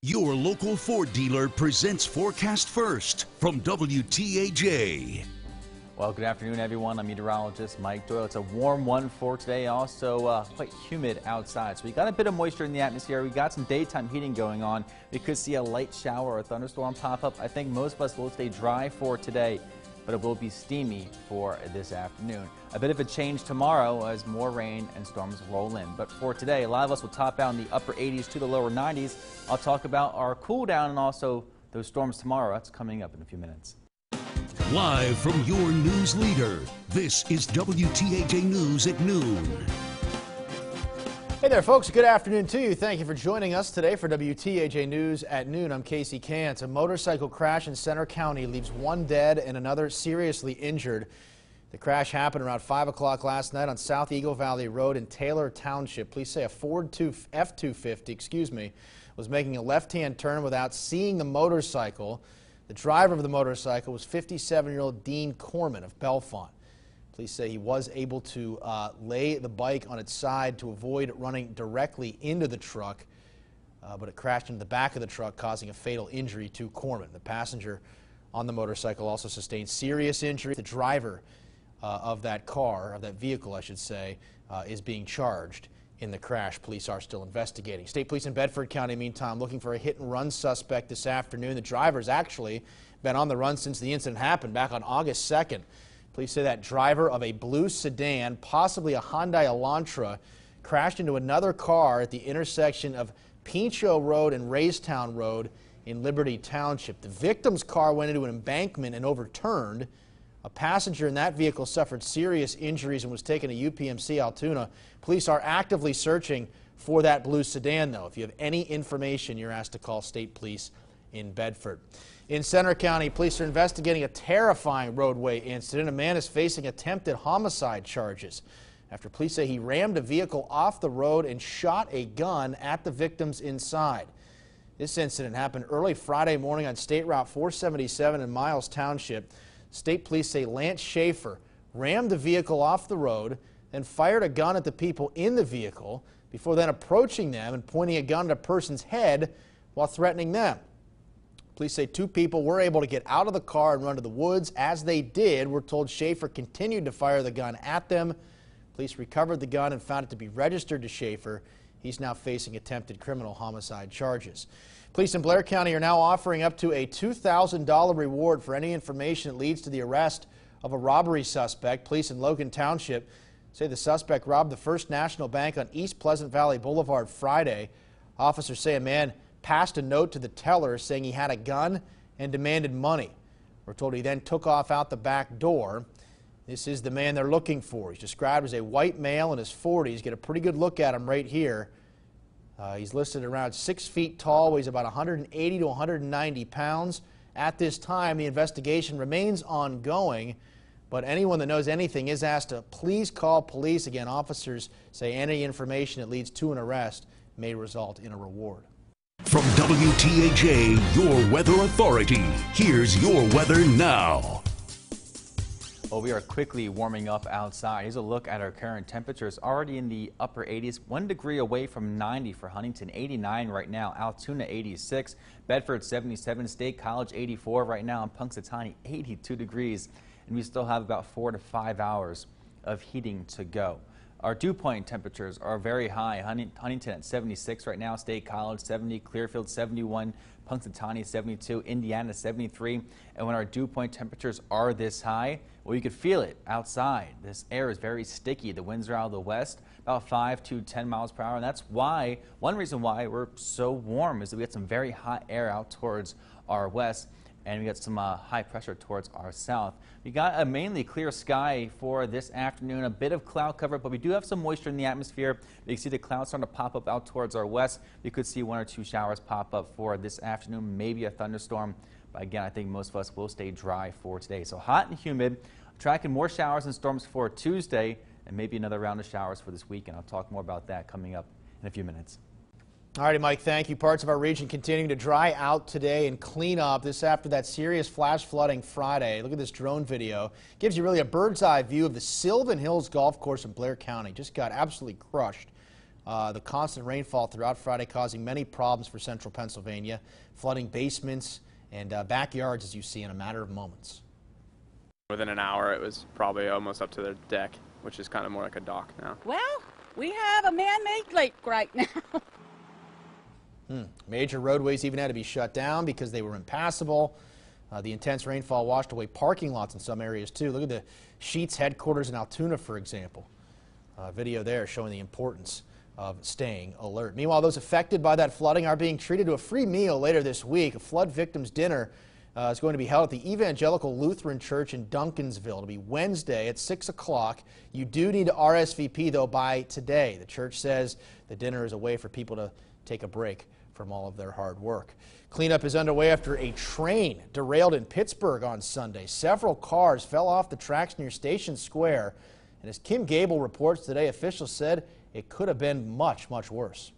Your local Ford dealer presents Forecast First from WTAJ. Well, good afternoon, everyone. I'm meteorologist Mike Doyle. It's a warm one for today, also quite humid outside. So we got a bit of moisture in the atmosphere. We got some daytime heating going on. We could see a light shower or a thunderstorm pop up. I think most of us will stay dry for today, but it will be steamy for this afternoon. A bit of a change tomorrow as more rain and storms roll in. But for today, a lot of us will top out in the upper 80s to the lower 90s. I'll talk about our cool down and also those storms tomorrow. That's coming up in a few minutes. Live from your news leader, this is WTAJ News at noon. Hey there, folks. Good afternoon to you. Thank you for joining us today for WTAJ News at noon. I'm Casey Kantz. A motorcycle crash in Center County leaves one dead and another seriously injured. The crash happened around 5 o'clock last night on South Eagle Valley Road in Taylor Township. Police say a Ford F-250, was making a left-hand turn without seeing the motorcycle. The driver of the motorcycle was 57-year-old Dean Corman of Bellefonte. Police say he was able to lay the bike on its side to avoid running directly into the truck, but it crashed into the back of the truck, causing a fatal injury to Corman. The passenger on the motorcycle also sustained serious injury. The driver of that vehicle, I should say, is being charged in the crash. Police are still investigating. State police in Bedford County, meantime, looking for a hit-and-run suspect this afternoon. The driver's actually been on the run since the incident happened back on August 2nd. Police say that driver of a blue sedan, possibly a Hyundai Elantra, crashed into another car at the intersection of Pinchot Road and Raystown Road in Liberty Township. The victim's car went into an embankment and overturned. A passenger in that vehicle suffered serious injuries and was taken to UPMC Altoona. Police are actively searching for that blue sedan, though. If you have any information, you're asked to call state police in Bedford. In Center County, police are investigating a terrifying roadway incident. A man is facing attempted homicide charges after police say he rammed a vehicle off the road and shot a gun at the victims inside. This incident happened early Friday morning on State Route 477 in Miles Township. State police say Lance Schaefer rammed the vehicle off the road and fired a gun at the people in the vehicle before then approaching them and pointing a gun at a person's head while threatening them. Police say two people were able to get out of the car and run to the woods. As they did, we're told Schaefer continued to fire the gun at them. Police recovered the gun and found it to be registered to Schaefer. He's now facing attempted criminal homicide charges. Police in Blair County are now offering up to a $2,000 reward for any information that leads to the arrest of a robbery suspect. Police in Logan Township say the suspect robbed the First National Bank on East Pleasant Valley Boulevard Friday. Officers say a man passed a note to the teller saying he had a gun and demanded money. We're told he then took off out the back door. This is the man they're looking for. He's described as a white male in his 40s. Get a pretty good look at him right here. He's listed around 6 feet tall, weighs about 180 to 190 pounds. At this time, the investigation remains ongoing, but anyone that knows anything is asked to please call police. Again, officers say any information that leads to an arrest may result in a reward. From WTAJ, your weather authority, here's your weather now. Well, we are quickly warming up outside. Here's a look at our current temperatures. Already in the upper 80s, 1 degree away from 90 for Huntington, 89 right now, Altoona 86, Bedford 77, State College 84 right now, and Punxsutawney 82 degrees. And we still have about 4 to 5 hours of heating to go. Our dew point temperatures are very high. Huntington at 76 right now, State College 70, Clearfield 71, Punxsutawney 72, Indiana 73. And when our dew point temperatures are this high, well, you could feel it outside. This air is very sticky. The winds are out of the west, about 5 to 10 miles per hour. And that's why, one reason why we're so warm is that we get some very hot air out towards our west. And we got some high pressure towards our south. We got a mainly clear sky for this afternoon, a bit of cloud cover, but we do have some moisture in the atmosphere. You can see the clouds starting to pop up out towards our west. We could see 1 or 2 showers pop up for this afternoon, maybe a thunderstorm. But again, I think most of us will stay dry for today. So hot and humid, tracking more showers and storms for Tuesday, and maybe another round of showers for this weekend. I'll talk more about that coming up in a few minutes. All righty, Mike, thank you. Parts of our region continuing to dry out today and clean up. This after that serious flash flooding Friday. Look at this drone video. Gives you really a bird's eye view of the Sylvan Hills Golf Course in Blair County. Just got absolutely crushed The constant rainfall throughout Friday causing many problems for central Pennsylvania, flooding basements and backyards, as you see, in a matter of moments. Within an hour, it was probably almost up to the deck, which is kind of more like a dock now. Well, we have a man-made lake right now. Major roadways even had to be shut down because they were impassable. The intense rainfall washed away parking lots in some areas, too. Look at the Sheetz headquarters in Altoona, for example. Video there showing the importance of staying alert. Meanwhile, those affected by that flooding are being treated to a free meal later this week. A flood victims dinner is going to be held at the Evangelical Lutheran Church in Duncansville. It'll be Wednesday at 6 o'clock. You do need to RSVP, though, by today. The church says the dinner is a way for people to take a break from all of their hard work. Cleanup is underway after a train derailed in Pittsburgh on Sunday. Several cars fell off the tracks near Station Square. And as Kim Gable reports today, officials said it could have been much, much worse.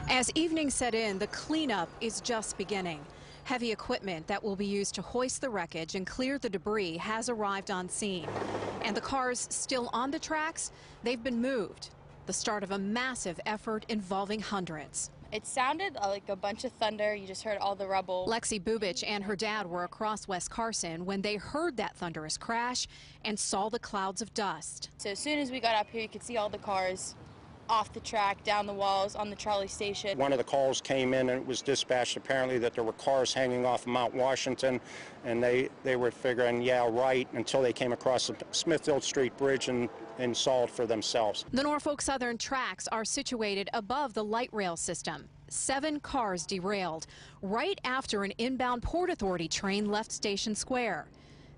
As evening set in, the cleanup is just beginning. Heavy equipment that will be used to hoist the wreckage and clear the debris has arrived on scene. And the cars still on the tracks, they've been moved. The start of a massive effort involving hundreds. It sounded like a bunch of thunder. You just heard all the rubble. Lexi Bubich and her dad were across West Carson when they heard that thunderous crash and saw the clouds of dust. So as soon as we got up here, you could see all the cars off the track, down the walls, on the trolley station. One of the calls came in and it was dispatched apparently that there were cars hanging off Mount Washington, and they were figuring, yeah, right, until they came across the Smithfield Street Bridge and saw it for themselves. The Norfolk Southern tracks are situated above the light rail system. 7 cars derailed right after an inbound Port Authority train left Station Square.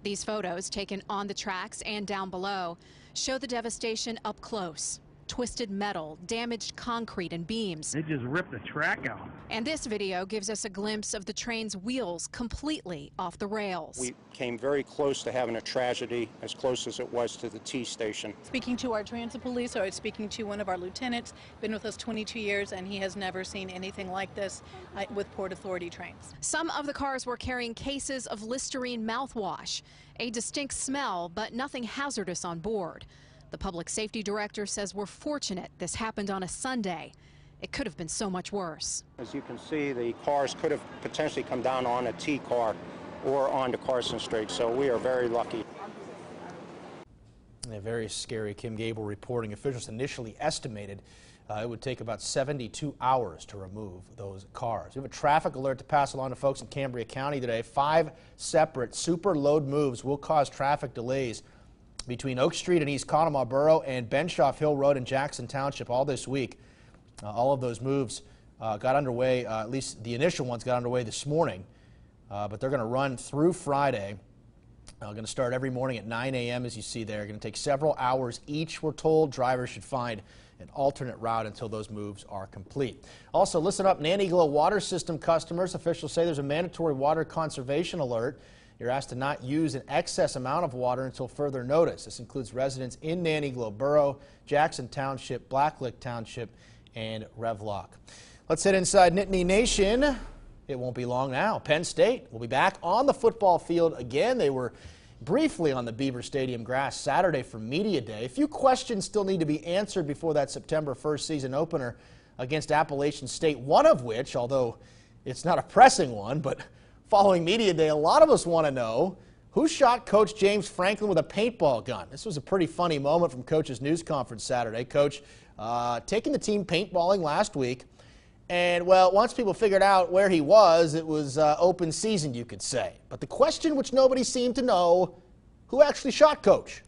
These photos, taken on the tracks and down below, show the devastation up close. Twisted metal, damaged concrete and beams. They just ripped the track out. And this video gives us a glimpse of the train's wheels completely off the rails. We came very close to having a tragedy, as close as it was to the T station. Speaking to our transit police, or speaking to one of our lieutenants, been with us 22 years, and he has never seen anything like this with Port Authority trains. Some of the cars were carrying cases of Listerine mouthwash, a distinct smell, but nothing hazardous on board. The public safety director says we're fortunate this happened on a Sunday. It could have been so much worse. As you can see, the cars could have potentially come down on a T car or onto Carson Street, so we are very lucky. A very scary. Kim Gable reporting. Officials initially estimated it would take about 72 hours to remove those cars. We have a traffic alert to pass along to folks in Cambria County today. 5 separate super load moves will cause traffic delays between Oak Street and East Conemaugh Borough and Benshoff Hill Road in Jackson Township all this week. All of those moves got underway, at least the initial ones got underway this morning, but they're going to run through Friday. Going to start every morning at 9 a.m. as you see there. Going to take several hours each, we're told. Drivers should find an alternate route until those moves are complete. Also, listen up, Naniglo water system customers. Officials say there's a mandatory water conservation alert. You're asked to not use an excess amount of water until further notice. This includes residents in Naniglo Borough, Jackson Township, Blacklick Township, and Revlock. Let's head inside Nittany Nation. It won't be long now. Penn State will be back on the football field again. They were briefly on the Beaver Stadium grass Saturday for Media Day. A few questions still need to be answered before that September 1st season opener against Appalachian State, one of which, although it's not a pressing one, but following Media Day, a lot of us want to know who shot Coach James Franklin with a paintball gun. This was a pretty funny moment from Coach's news conference Saturday. Coach taking the team paintballing last week, and, well, once people figured out where he was, it was open season, you could say. But the question which nobody seemed to know, who actually shot Coach?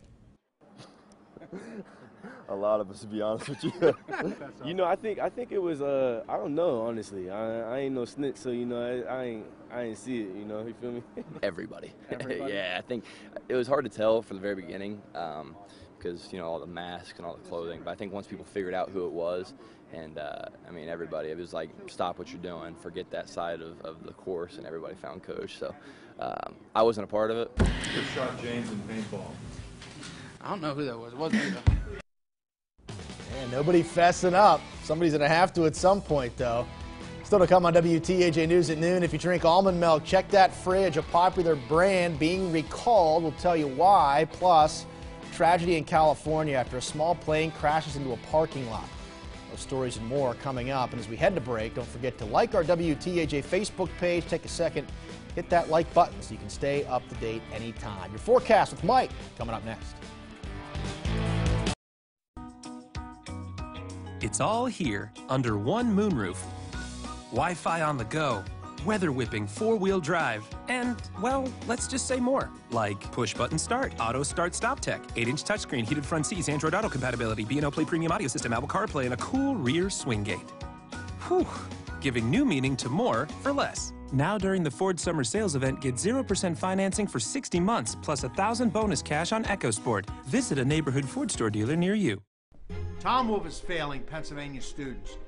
A lot of us, to be honest with you. You know, I think it was I don't know, honestly. I ain't no snitch, so you know I ain't see it. You know, you feel me? Everybody. Yeah, I think it was hard to tell from the very beginning because you know all the masks and all the clothing. But I think once people figured out who it was, and I mean everybody, it was like stop what you're doing, forget that side of the course, and everybody found Coach. So I wasn't a part of it. Who shot James in paintball? I don't know who that was. It wasn't me though. And nobody fessing up. Somebody's going to have to at some point, though. Still to come on WTAJ News at noon. If you drink almond milk, check that fridge. A popular brand being recalled. We'll tell you why. Plus, tragedy in California after a small plane crashes into a parking lot. Those stories and more are coming up. And as we head to break, don't forget to like our WTAJ Facebook page. Take a second, hit that like button so you can stay up to date anytime. Your forecast with Mike coming up next. It's all here under one moonroof. Wi-Fi on the go, weather whipping 4-wheel drive, and, well, let's just say more. Like push-button start, auto start stop tech, 8-inch touchscreen, heated front seats, Android Auto compatibility, B&O Play premium audio system, Apple CarPlay, and a cool rear swing gate. Whew, giving new meaning to more for less. Now during the Ford Summer Sales Event, get 0% financing for 60 months, plus $1,000 bonus cash on EcoSport. Visit a neighborhood Ford store dealer near you. Tom Wolf is failing Pennsylvania students.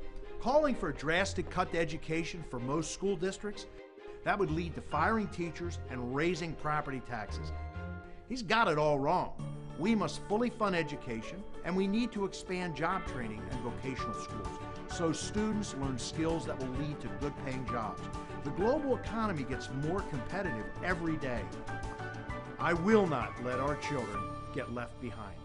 Calling for a drastic cut to education for most school districts, that would lead to firing teachers and raising property taxes. He's got it all wrong. We must fully fund education, and we need to expand job training and vocational schools so students learn skills that will lead to good-paying jobs. The global economy gets more competitive every day. I will not let our children get left behind.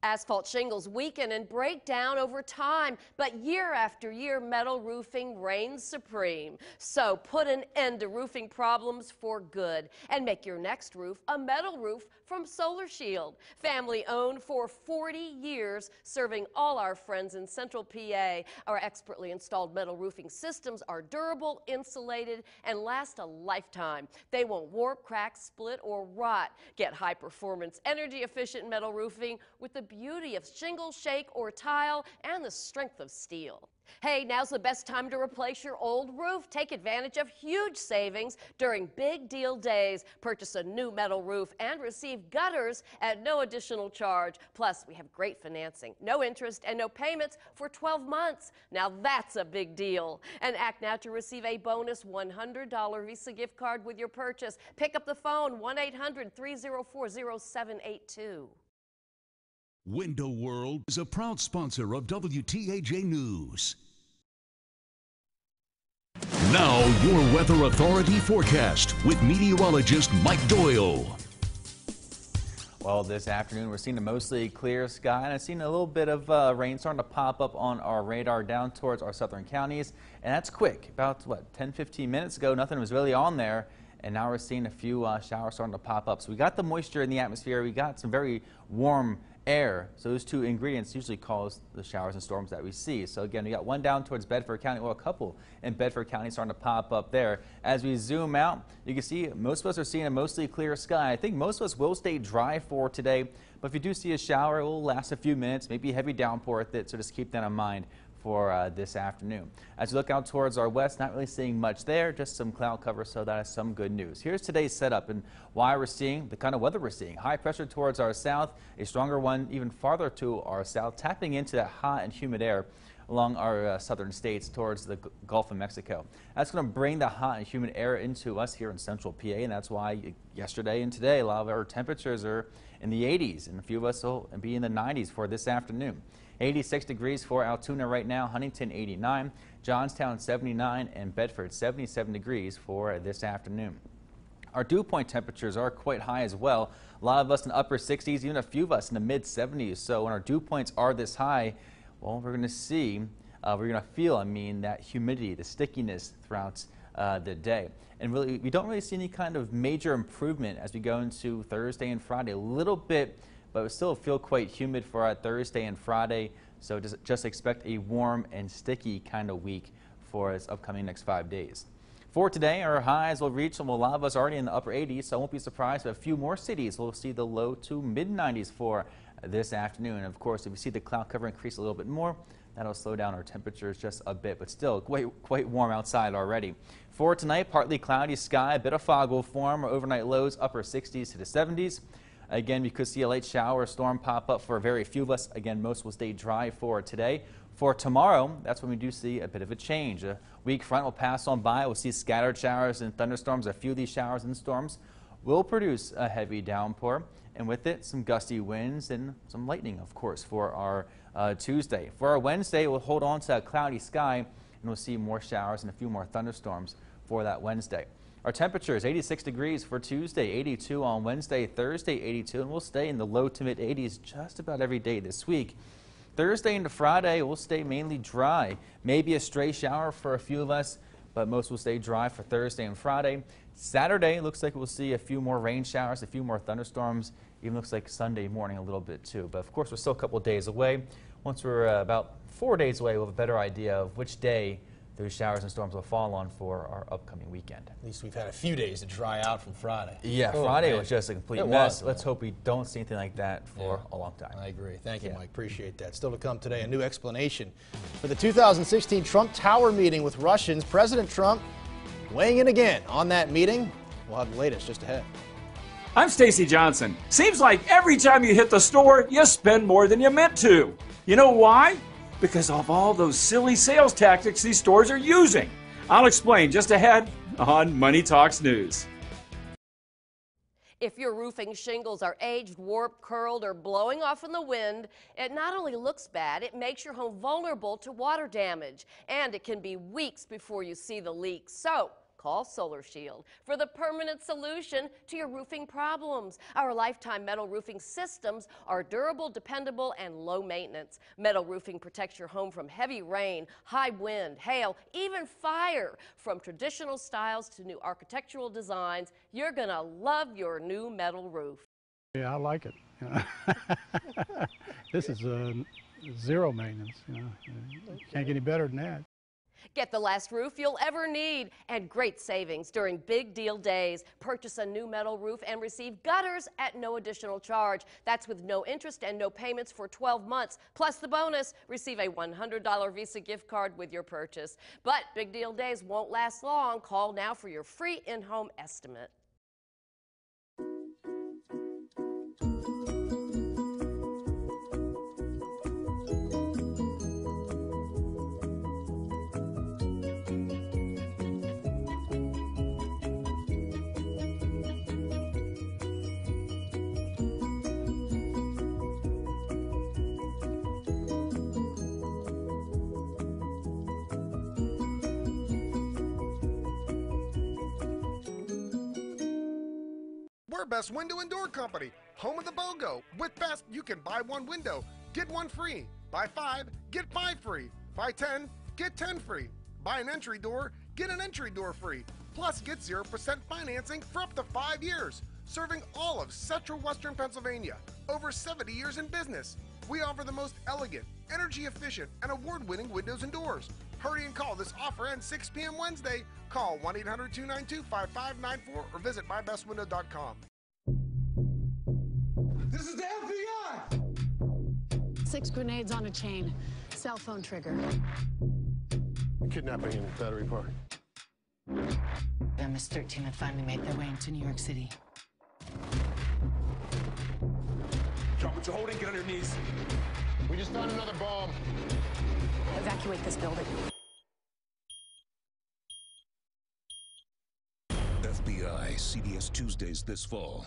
Asphalt shingles weaken and break down over time, but year after year, metal roofing reigns supreme. So put an end to roofing problems for good and make your next roof a metal roof from Solar Shield. Family owned for 40 years, serving all our friends in Central PA. Our expertly installed metal roofing systems are durable, insulated, and last a lifetime. They won't warp, crack, split, or rot. Get high-performance, energy-efficient metal roofing with the beauty of shingle, shake, or tile, and the strength of steel. Hey, now's the best time to replace your old roof. Take advantage of huge savings during big deal days. Purchase a new metal roof and receive gutters at no additional charge. Plus, we have great financing, no interest and no payments for 12 months. Now that's a big deal. And act now to receive a bonus $100 Visa gift card with your purchase. Pick up the phone, 1-800-304-0782. Window World is a proud sponsor of WTAJ News. Now, your Weather Authority forecast with meteorologist Mike Doyle. Well, this afternoon we're seeing a mostly clear sky, and I've seen a little bit of rain starting to pop up on our radar down towards our southern counties, and that's quick. About, 10-15 minutes ago, nothing was really on there, and now we're seeing a few showers starting to pop up. So we got the moisture in the atmosphere, we got some very warm air. So those two ingredients usually cause the showers and storms that we see. So again, we got one down towards Bedford County, or a couple in Bedford County starting to pop up there. As we zoom out, you can see most of us are seeing a mostly clear sky. I think most of us will stay dry for today, but if you do see a shower, it will last a few minutes, maybe a heavy downpour with it, so just keep that in mind for this afternoon. As we look out towards our west, not really seeing much there, just some cloud cover, so that is some good news. Here's today's setup and why we're seeing the kind of weather we're seeing. High pressure towards our south, a stronger one even farther to our south, tapping into that hot and humid air along our southern states towards the Gulf of Mexico. That's going to bring the hot and humid air into us here in central PA, and that's why yesterday and today a lot of our temperatures are in the 80s, and a few of us will be in the 90s for this afternoon. 86 degrees for Altoona right now, Huntington 89, Johnstown 79, and Bedford 77 degrees for this afternoon. Our dew point temperatures are quite high as well. A lot of us in the upper 60s, even a few of us in the mid 70s. So when our dew points are this high, well, we're going to see, we're going to feel, that humidity, the stickiness throughout the day. And really, we don't really see any kind of major improvement as we go into Thursday and Friday. A little bit, but we still feel quite humid for our Thursday and Friday. So just expect a warm and sticky kind of week for this upcoming next 5 days. For today, our highs will reach, and a lot of us already in the upper 80s, so I won't be surprised if a few more cities will see the low to mid 90s for this afternoon. And of course, if we see the cloud cover increase a little bit more, that'll slow down our temperatures just a bit, but still quite warm outside already. For tonight, partly cloudy sky, a bit of fog will form. Our overnight lows upper 60s to the 70s. Again, we could see a late shower or storm pop up for very few of us. Again, most will stay dry for today. For tomorrow, that's when we do see a bit of a change. A weak front will pass on by. We'll see scattered showers and thunderstorms. A few of these showers and storms will produce a heavy downpour, and with it, some gusty winds and some lightning, of course, for our Tuesday. For our Wednesday, we'll hold on to a cloudy sky, and we'll see more showers and a few more thunderstorms for that Wednesday. Our temperature is 86 degrees for Tuesday, 82 on Wednesday, Thursday 82, and we'll stay in the low to mid 80s just about every day this week. Thursday into Friday will stay mainly dry. Maybe a stray shower for a few of us, but most will stay dry for Thursday and Friday. Saturday looks like we'll see a few more rain showers, a few more thunderstorms. Even looks like Sunday morning a little bit too. But of course, we're still a couple of days away. Once we're about 4 days away, we'll have a better idea of which day those showers and storms will fall on for our upcoming weekend. At least we've had a few days to dry out from Friday. Yeah, Friday was just a complete mess. Let's hope we don't see anything like that for a long time. I agree. Thank you, Mike. Appreciate that. Still to come today, a new explanation for the 2016 Trump Tower meeting with Russians. President Trump weighing in again on that meeting. We'll have the latest just ahead. I'm Stacy Johnson. Seems like every time you hit the store, you spend more than you meant to. You know why? Because of all those silly sales tactics these stores are using. I'll explain just ahead on Money Talks News. If your roofing shingles are aged, warped, curled, or blowing off in the wind, it not only looks bad, it makes your home vulnerable to water damage. And it can be weeks before you see the leak. So call Solar Shield for the permanent solution to your roofing problems. Our lifetime metal roofing systems are durable, dependable, and low maintenance. Metal roofing protects your home from heavy rain, high wind, hail, even fire. From traditional styles to new architectural designs, you're gonna love your new metal roof. Yeah, I like it. This is zero maintenance. Can't get any better than that. Get the last roof you'll ever need and great savings during big deal days. Purchase a new metal roof and receive gutters at no additional charge. That's with no interest and no payments for 12 months. Plus the bonus, receive a $100 Visa gift card with your purchase. But big deal days won't last long. Call now for your free in-home estimate. We're Best Window and Door Company, home of the BOGO. With Best, you can buy one window, get one free. Buy 5, get 5 free. Buy 10, get 10 free. Buy an entry door, get an entry door free. Plus, get 0% financing for up to 5 years. Serving all of Central Western Pennsylvania. Over 70 years in business. We offer the most elegant, energy efficient, and award-winning windows and doors. Hurry and call. This offer ends 6 p.m. Wednesday. Call 1-800-292-5594 or visit mybestwindow.com. This is the FBI! 6 grenades on a chain. Cell phone trigger. Kidnapping in Battery Park. MS-13 had finally made their way into New York City. Drop what you're holding, get on your knees. We just found another bomb. Evacuate this building. FBI CBS Tuesdays this fall.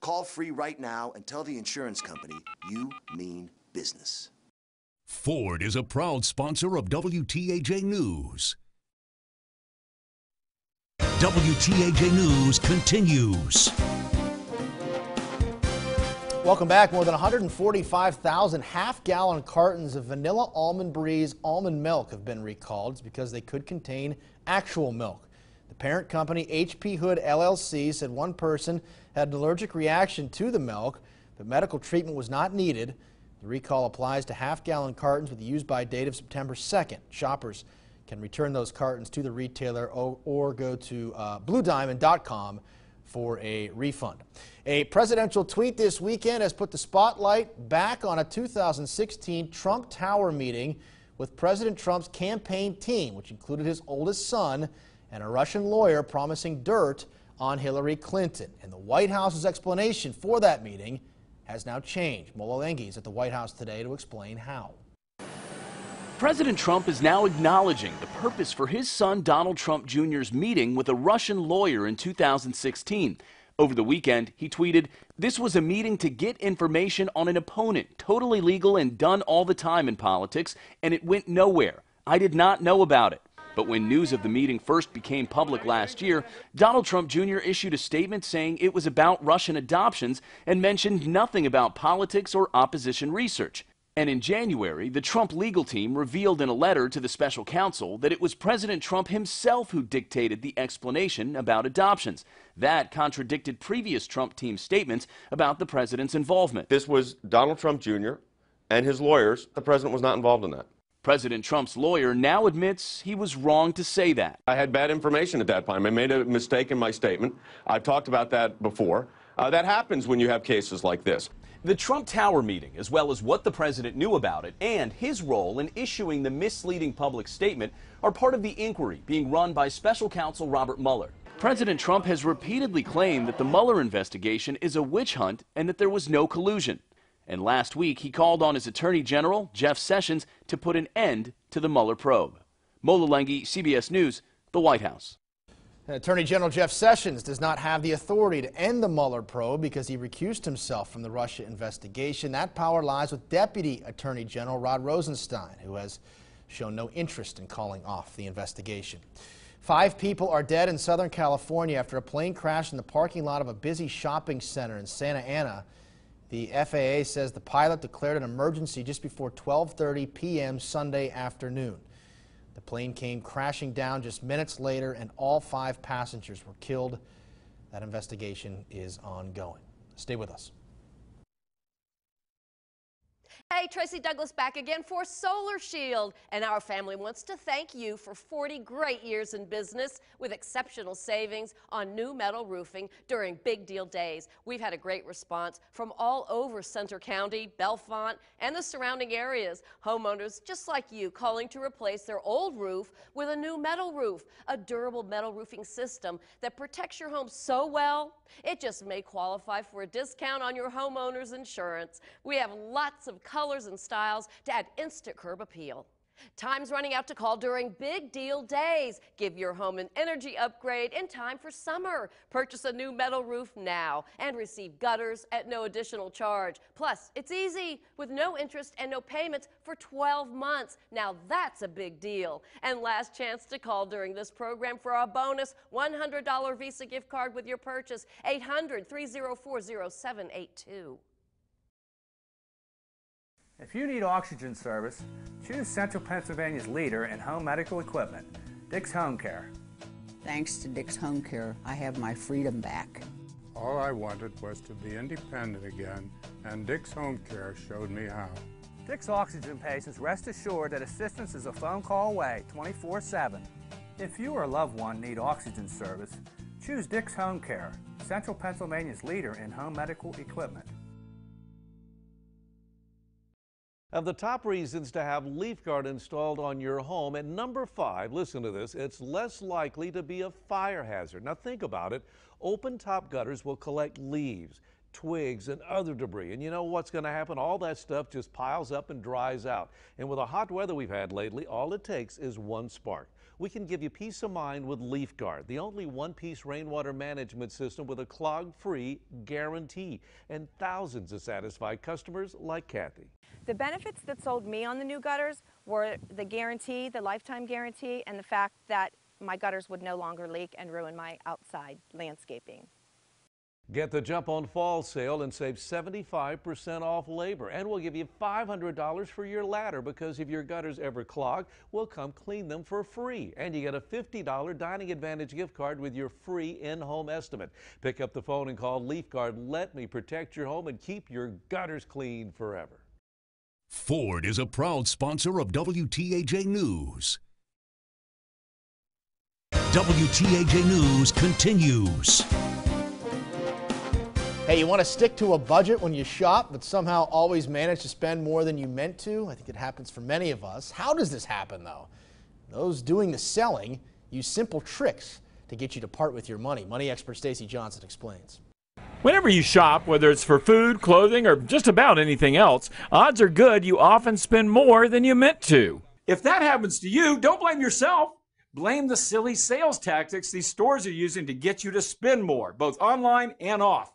Call free right now and tell the insurance company you mean business. Ford is a proud sponsor of WTAJ News. WTAJ News continues. Welcome back. More than 145,000 half-gallon cartons of vanilla almond breeze almond milk have been recalled. It's because they could contain actual milk. The parent company, HP Hood LLC, said one person had an allergic reaction to the milk, but medical treatment was not needed. The recall applies to half-gallon cartons with the use-by date of September 2nd. Shoppers can return those cartons to the retailer or go to BlueDiamond.com for a refund. A presidential tweet this weekend has put the spotlight back on a 2016 Trump Tower meeting with President Trump's campaign team, which included his oldest son and a Russian lawyer promising dirt on Hillary Clinton. And the White House's explanation for that meeting has now changed. Mola Lengi is at the White House today to explain how. President Trump is now acknowledging the purpose for his son Donald Trump Jr.'s meeting with a Russian lawyer in 2016. Over the weekend, he tweeted, "This was a meeting to get information on an opponent, totally legal and done all the time in politics, and it went nowhere. I did not know about it." But when news of the meeting first became public last year, Donald Trump Jr. issued a statement saying it was about Russian adoptions and mentioned nothing about politics or opposition research. And in January, the Trump legal team revealed in a letter to the special counsel that it was President Trump himself who dictated the explanation about adoptions. That contradicted previous Trump team statements about the president's involvement. This was Donald Trump Jr. and his lawyers. The president was not involved in that. President Trump's lawyer now admits he was wrong to say that. I had bad information at that time. I made a mistake in my statement. I've talked about that before. That happens when you have cases like this. The Trump Tower meeting, as well as what the president knew about it and his role in issuing the misleading public statement, are part of the inquiry being run by special counsel Robert Mueller. President Trump has repeatedly claimed that the Mueller investigation is a witch hunt and that there was no collusion. And last week, he called on his Attorney General, Jeff Sessions, to put an end to the Mueller probe. Mola Lenghi, CBS News, the White House. Attorney General Jeff Sessions does not have the authority to end the Mueller probe because he recused himself from the Russia investigation. That power lies with Deputy Attorney General Rod Rosenstein, who has shown no interest in calling off the investigation. 5 people are dead in Southern California after a plane crashed in the parking lot of a busy shopping center in Santa Ana. The FAA says the pilot declared an emergency just before 12:30 p.m. Sunday afternoon. The plane came crashing down just minutes later, and all 5 passengers were killed. That investigation is ongoing. Stay with us. Hey, Tracy Douglas back again for Solar Shield, and our family wants to thank you for 40 great years in business with exceptional savings on new metal roofing during Big Deal Days. We've had a great response from all over Centre County, Bellefonte, and the surrounding areas. Homeowners just like you calling to replace their old roof with a new metal roof, a durable metal roofing system that protects your home so well, it just may qualify for a discount on your homeowner's insurance. We have lots of colors and styles to add instant curb appeal. Time's running out to call during Big Deal Days. Give your home an energy upgrade in time for summer. Purchase a new metal roof now and receive gutters at no additional charge. Plus, it's easy with no interest and no payments for 12 months. Now that's a big deal. And last chance to call during this program for a bonus $100 Visa gift card with your purchase. 800-304-0782. If you need oxygen service, choose Central Pennsylvania's leader in home medical equipment, Dick's Home Care. Thanks to Dick's Home Care, I have my freedom back. All I wanted was to be independent again, and Dick's Home Care showed me how. Dick's oxygen patients rest assured that assistance is a phone call away 24/7. If you or a loved one need oxygen service, choose Dick's Home Care, Central Pennsylvania's leader in home medical equipment. Of the top reasons to have leaf guard installed on your home, at number 5, listen to this, it's less likely to be a fire hazard. Now think about it. Open top gutters will collect leaves, twigs, and other debris. And you know what's going to happen? All that stuff just piles up and dries out. And with the hot weather we've had lately, all it takes is one spark. We can give you peace of mind with Leaf Guard, the only one-piece rainwater management system with a clog-free guarantee, and thousands of satisfied customers like Kathy. The benefits that sold me on the new gutters were the guarantee, the lifetime guarantee, and the fact that my gutters would no longer leak and ruin my outside landscaping. Get the Jump on Fall sale and save 75% off labor. And we'll give you $500 for your ladder, because if your gutters ever clog, we'll come clean them for free. And you get a $50 Dining Advantage gift card with your free in-home estimate. Pick up the phone and call Leaf Guard. Let me protect your home and keep your gutters clean forever. Ford is a proud sponsor of WTAJ News. WTAJ News continues. Hey, you want to stick to a budget when you shop, but somehow always manage to spend more than you meant to? I think it happens for many of us. How does this happen, though? Those doing the selling use simple tricks to get you to part with your money. Money expert Stacey Johnson explains. Whenever you shop, whether it's for food, clothing, or just about anything else, odds are good you often spend more than you meant to. If that happens to you, don't blame yourself. Blame the silly sales tactics these stores are using to get you to spend more, both online and off.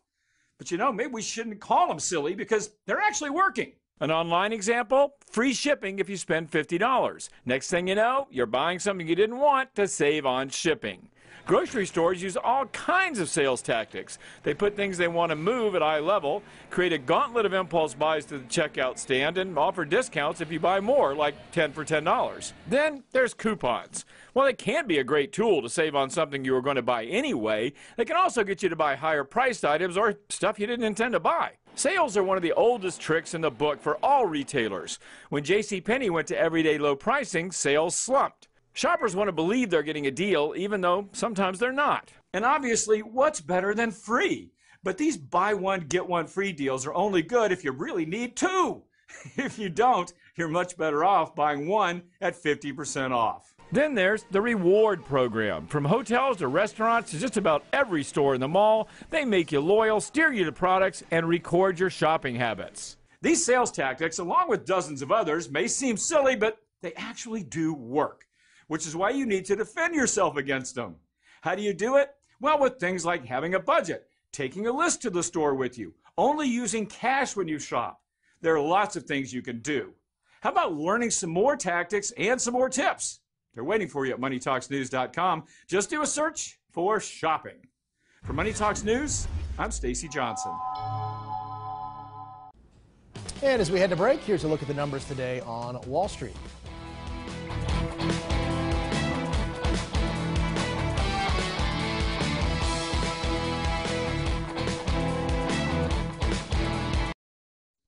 But you know, maybe we shouldn't call them silly because they're actually working. An online example, free shipping if you spend $50. Next thing you know, you're buying something you didn't want to save on shipping. Grocery stores use all kinds of sales tactics. They put things they want to move at eye level, create a gauntlet of impulse buys to the checkout stand, and offer discounts if you buy more, like 10 for $10. Then there's coupons. While they can be a great tool to save on something you were going to buy anyway, they can also get you to buy higher priced items or stuff you didn't intend to buy. Sales are one of the oldest tricks in the book for all retailers. When JCPenney went to everyday low pricing, sales slumped. Shoppers want to believe they're getting a deal, even though sometimes they're not. And obviously, what's better than free? But these buy one, get one free deals are only good if you really need two. If you don't, you're much better off buying one at 50% off. Then there's the reward program. From hotels to restaurants to just about every store in the mall, they make you loyal, steer you to products, and record your shopping habits. These sales tactics, along with dozens of others, may seem silly, but they actually do work, which is why you need to defend yourself against them. How do you do it? Well, with things like having a budget, taking a list to the store with you, only using cash when you shop. There are lots of things you can do. How about learning some more tactics and some more tips? They're waiting for you at MoneyTalksNews.com. Just do a search for shopping. For Money Talks News, I'm Stacy Johnson. And as we head to break, here's a look at the numbers today on Wall Street.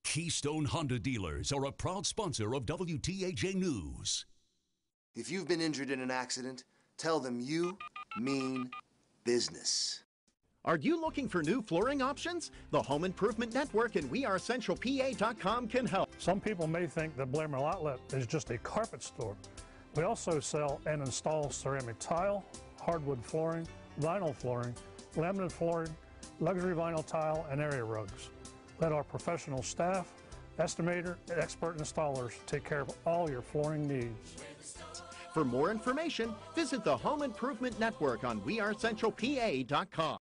Keystone Honda dealers are a proud sponsor of WTAJ News. If you've been injured in an accident, tell them you mean business. Are you looking for new flooring options? The Home Improvement Network and WeAreCentralPA.com can help. Some people may think that Blamer Outlet is just a carpet store. We also sell and install ceramic tile, hardwood flooring, vinyl flooring, laminate flooring, luxury vinyl tile, and area rugs. Let our professional staff, estimator, and expert installers take care of all your flooring needs. For more information, visit the Home Improvement Network on WeAreCentralPA.com.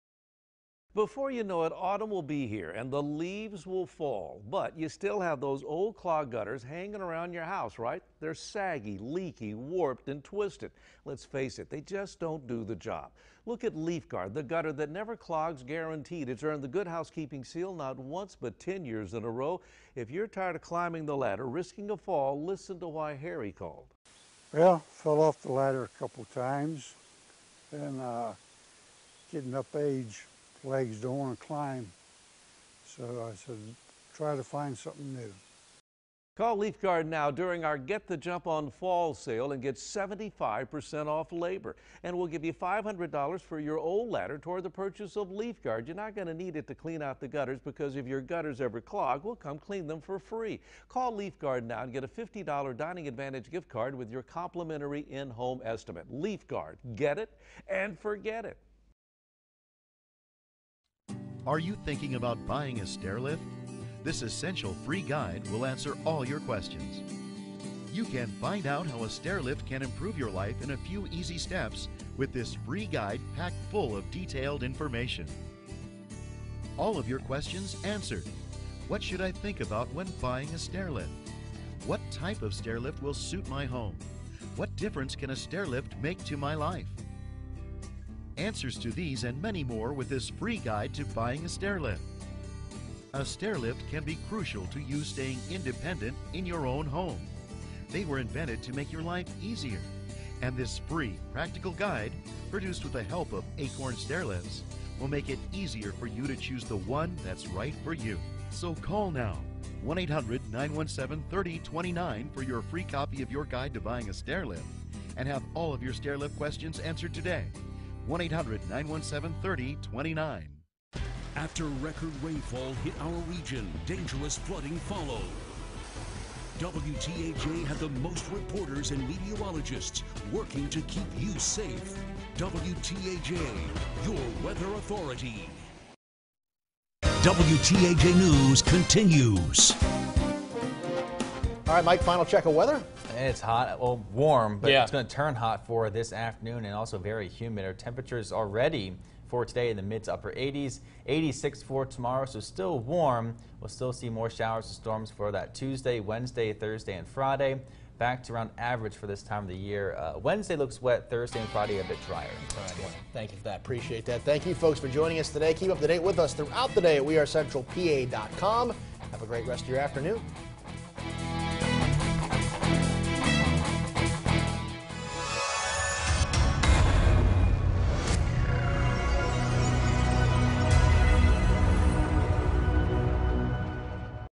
Before you know it, autumn will be here and the leaves will fall, but you still have those old clogged gutters hanging around your house, right? They're saggy, leaky, warped, and twisted. Let's face it, they just don't do the job. Look at LeafGuard, the gutter that never clogs, guaranteed. It's earned the Good Housekeeping seal not once but 10 years in a row. If you're tired of climbing the ladder, risking a fall, listen to why Harry called. Well, fell off the ladder a couple times, and getting up age, legs don't want to climb. So I said, try to find something new. Call LeafGuard now during our Get the Jump on Fall sale and get 75% off labor. And we'll give you $500 for your old ladder toward the purchase of LeafGuard. You're not going to need it to clean out the gutters because if your gutters ever clog, we'll come clean them for free. Call LeafGuard now and get a $50 Dining Advantage gift card with your complimentary in-home estimate. LeafGuard, get it and forget it. Are you thinking about buying a stair lift? This essential free guide will answer all your questions. You can find out how a stair lift can improve your life in a few easy steps with this free guide packed full of detailed information. All of your questions answered. What should I think about when buying a stair lift? What type of stair lift will suit my home? What difference can a stair lift make to my life? Answers to these and many more with this free guide to buying a stair lift. A stair lift can be crucial to you staying independent in your own home. They were invented to make your life easier. And this free, practical guide, produced with the help of Acorn Stair Lifts, will make it easier for you to choose the one that's right for you. So call now, 1-800-917-3029 for your free copy of your guide to buying a stair lift, and have all of your stair lift questions answered today. 1-800-917-3029. After record rainfall hit our region, dangerous flooding followed. WTAJ had the most reporters and meteorologists working to keep you safe. WTAJ, your weather authority. WTAJ News continues. All right, Mike, final check of weather. It's hot, well, warm, but Yeah. it's going to turn hot for this afternoon and also very humid. Our temperatures already for today in the mid to upper 80s. 86 for tomorrow, so still warm. We'll still see more showers and storms for that Tuesday, Wednesday, Thursday, and Friday. Back to around average for this time of the year. Wednesday looks wet. Thursday and Friday a bit drier. All right, well, thank you for that. Appreciate that. Thank you, folks, for joining us today. Keep up to date with us throughout the day at wearecentralpa.com. Have a great rest of your afternoon.